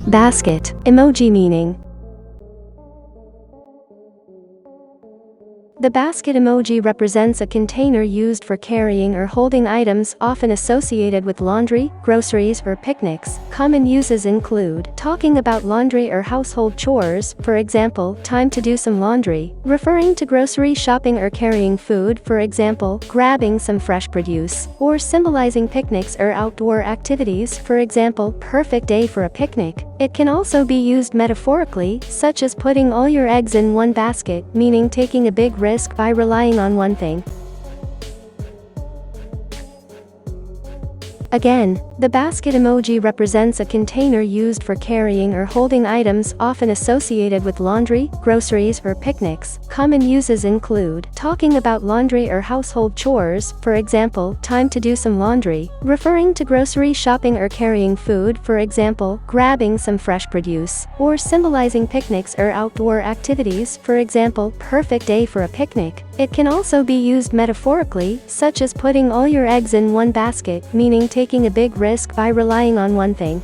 Basket. Emoji meaning. The basket emoji represents a container used for carrying or holding items often associated with laundry, groceries, or picnics. Common uses include talking about laundry or household chores, for example, time to do some laundry, referring to grocery shopping or carrying food, for example, grabbing some fresh produce, or symbolizing picnics or outdoor activities, for example, perfect day for a picnic. It can also be used metaphorically, such as putting all your eggs in one basket, meaning taking a big risk by relying on one thing. Again, the basket emoji represents a container used for carrying or holding items often associated with laundry, groceries, or picnics. Common uses include talking about laundry or household chores, for example, time to do some laundry, referring to grocery shopping or carrying food, for example, grabbing some fresh produce, or symbolizing picnics or outdoor activities, for example, perfect day for a picnic. It can also be used metaphorically, such as putting all your eggs in one basket, meaning taking a big risk by relying on one thing.